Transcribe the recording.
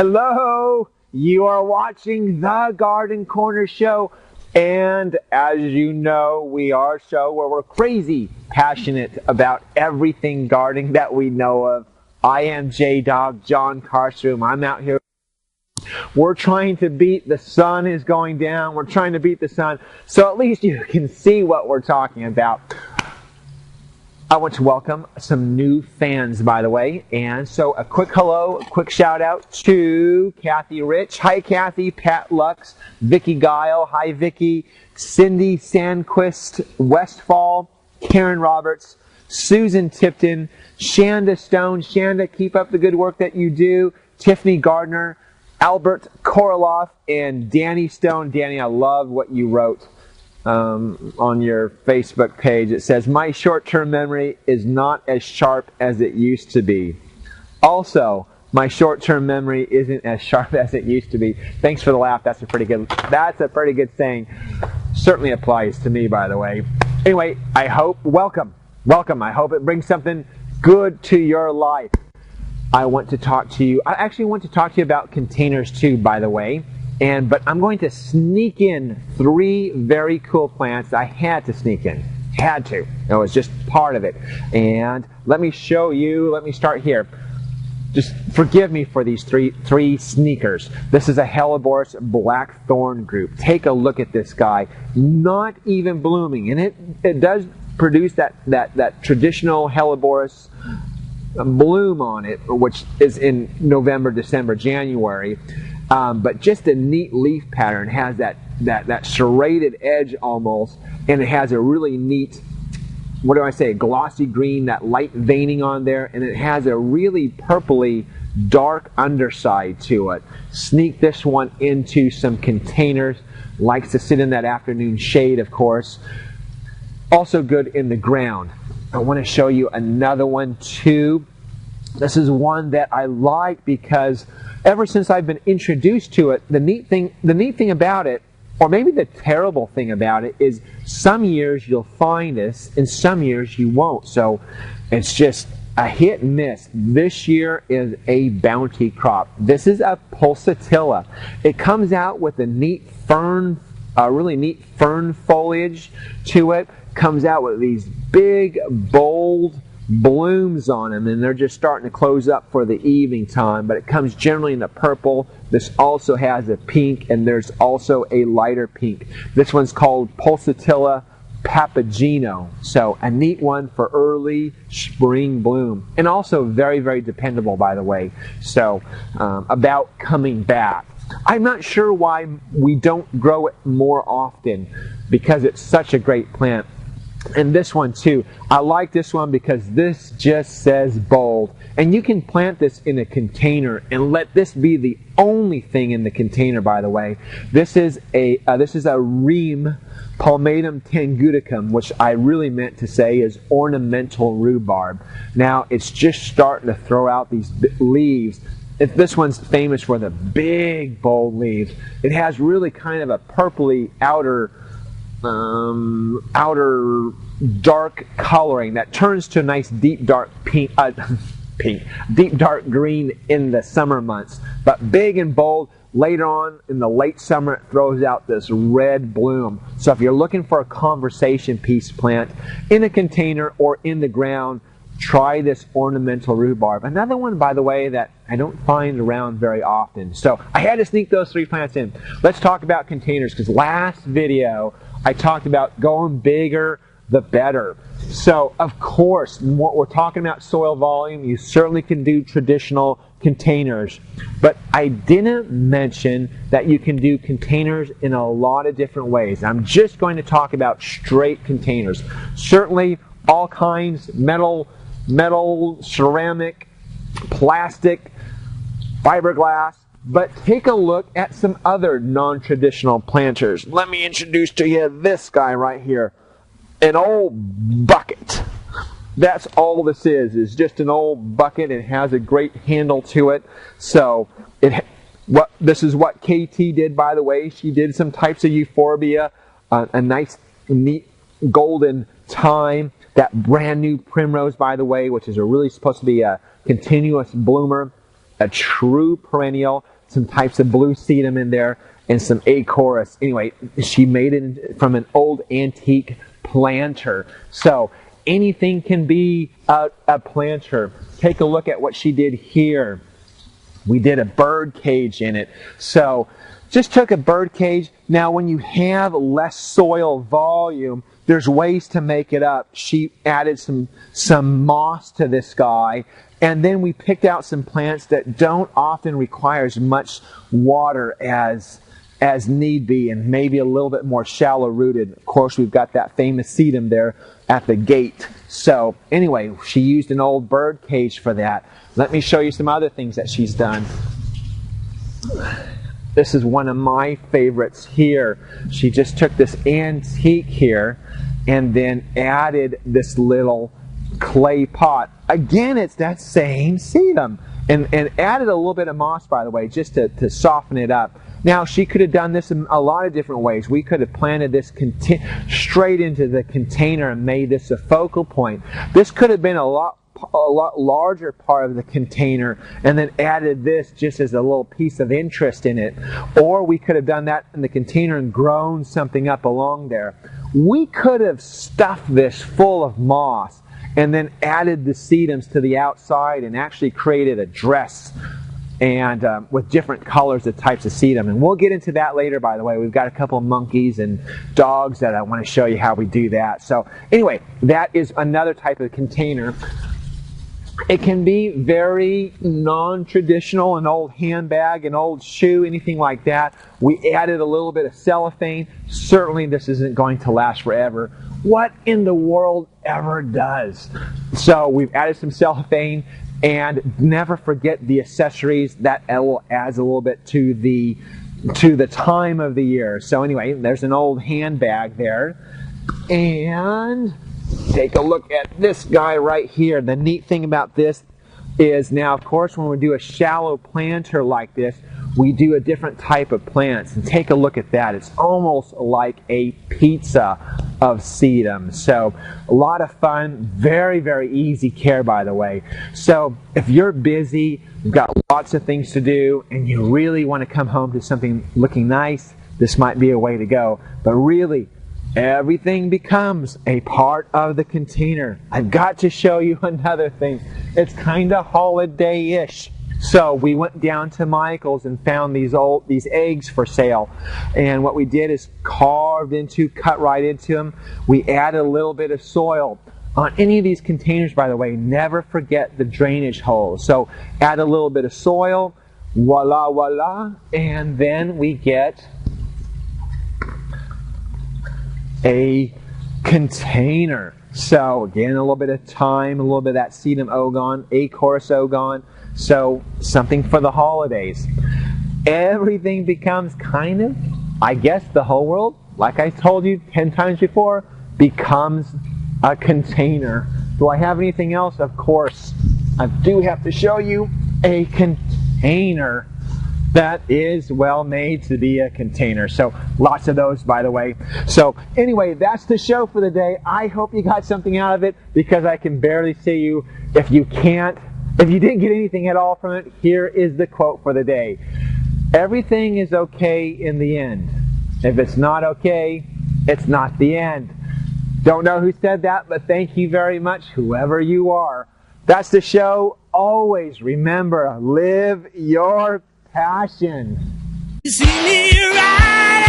Hello, you are watching the Garden Corner Show, and as you know, we are a show where we're crazy passionate about everything gardening that we know of. I am J-Dog, John Karstrom. I'm out here. We're trying to beat the sun is going down. We're trying to beat the sun, so at least you can see what we're talking about. I want to welcome some new fans, by the way, and so a quick hello, a quick shout out to Kathy Rich. Hi, Kathy. Pat Lux, Vicki Guile. Hi, Vicki. Cindy Sandquist Westfall, Karen Roberts, Susan Tipton, Shanda Stone. Shanda, keep up the good work that you do. Tiffany Gardner, Albert Koroloff, and Danny Stone. Danny, I love what you wrote on your Facebook page. It says, my short-term memory is not as sharp as it used to be. Also, my short-term memory isn't as sharp as it used to be. Thanks for the laugh. That's a pretty good saying. Certainly applies to me, by the way. Anyway, welcome. I hope it brings something good to your life. I actually want to talk to you about containers too, by the way. But I'm going to sneak in 3 very cool plants. I had to sneak in. Had to. It was just part of it. And let me show you. Let me start here. Just forgive me for these three sneakers. This is a Helleborus Blackthorn group. Take a look at this guy. Not even blooming. And it does produce that traditional Helleborus bloom on it, which is in November, December, January. But just a neat leaf pattern. It has that serrated edge almost, and it has a really neat, glossy green, that light veining on there, and it has a really purpley dark underside to it. Sneak this one into some containers. Likes to sit in that afternoon shade, of course. Also good in the ground. I want to show you another one too. This is one that I like because ever since I've been introduced to it, the neat thing about it, or maybe the terrible thing about it, is some years you'll find this and some years you won't. So it's just a hit and miss. This year is a bounty crop. This is a pulsatilla. It comes out with a really neat fern foliage to it. Comes out with these big, bold blooms on them, and they're just starting to close up for the evening time, but it comes generally in the purple. This also has a pink, and there's also a lighter pink. This one's called Pulsatilla Papageno, so a neat one for early spring bloom, and also very, very dependable, by the way. So about coming back. I'm not sure why we don't grow it more often, because it's such a great plant. And this one too. I like this one because this just says bold. And you can plant this in a container and let this be the only thing in the container, by the way. This is a Rheem Palmatum tangudicum, which I really meant to say is ornamental rhubarb. Now it's just starting to throw out these leaves. This one's famous for the big bold leaves. It has really kind of a purpley outer dark coloring that turns to a nice deep dark deep dark green in the summer months, but big and bold. Later on in the late summer, it throws out this red bloom. So if you're looking for a conversation piece plant in a container or in the ground, try this ornamental rhubarb. Another one, by the way, that I don't find around very often. So I had to sneak those 3 plants in. Let's talk about containers, because last video I talked about going bigger the better. So of course, what we're talking about soil volume, you certainly can do traditional containers, but I didn't mention that you can do containers in a lot of different ways. I'm just going to talk about straight containers. Certainly all kinds, metal, ceramic, plastic, fiberglass. But take a look at some other non-traditional planters. Let me introduce to you this guy right here. An old bucket. That's all this is just an old bucket. It has a great handle to it. So this is what KT did, by the way. She did some types of euphorbia, a nice, neat golden thyme. That brand new primrose, by the way, which is really supposed to be a continuous bloomer. a true perennial, some types of blue sedum in there, and some Acorus. Anyway, she made it from an old antique planter. So anything can be a planter. Take a look at what she did here. We did a bird cage in it. So just took a bird cage. Now when you have less soil volume, there's ways to make it up. She added some moss to this guy. And then we picked out some plants that don't often require as much water as need be, and maybe a little bit more shallow rooted. Of course, we've got that famous sedum there at the gate. So anyway, she used an old bird cage for that. Let me show you some other things that she's done. This is one of my favorites here. She just took this antique here and then added this little clay pot. Again, it's that same sedum. And added a little bit of moss, by the way, just to soften it up. Now, she could have done this in a lot of different ways. We could have planted this straight into the container and made this a focal point. This could have been a lot larger part of the container and then added this just as a little piece of interest in it. Or we could have done that in the container and grown something up along there. We could have stuffed this full of moss and then added the sedums to the outside and actually created a dress and with different colors of types of sedum. And we'll get into that later, by the way. We've got a couple of monkeys and dogs that I want to show you how we do that. So anyway, that is another type of container. It can be very non-traditional, an old handbag, an old shoe, anything like that. We added a little bit of cellophane. Certainly this isn't going to last forever. What in the world ever does? So we've added some cellophane, and never forget the accessories. That adds a little bit to the time of the year. So anyway, there's an old handbag there. And take a look at this guy right here. The neat thing about this is now, of course, when we do a shallow planter like this, we do a different type of plants. And take a look at that. It's almost like a pizza of sedum. So a lot of fun, very, very easy care, by the way. So if you're busy, you've got lots of things to do, and you really want to come home to something looking nice, this might be a way to go. But really, everything becomes a part of the container. I've got to show you another thing. It's kind of holiday-ish. So we went down to Michael's and found these eggs for sale. And what we did is cut right into them. We added a little bit of soil. On any of these containers, by the way, never forget the drainage holes. So add a little bit of soil, voila, voila, and then we get a container. So again, a little bit of thyme, a little bit of that sedum ogon, Acorus ogon. So something for the holidays. Everything becomes kind of, I guess, the whole world, like I told you 10 times before, becomes a container. Do I have anything else? Of course. I do have to show you a container that is well made to be a container. So lots of those, by the way. So anyway, that's the show for the day. I hope you got something out of it, because I can barely see you. If you didn't get anything at all from it, here is the quote for the day. Everything is okay in the end. If it's not okay, it's not the end. Don't know who said that, but thank you very much, whoever you are. That's the show. Always remember, live your passion. See me ride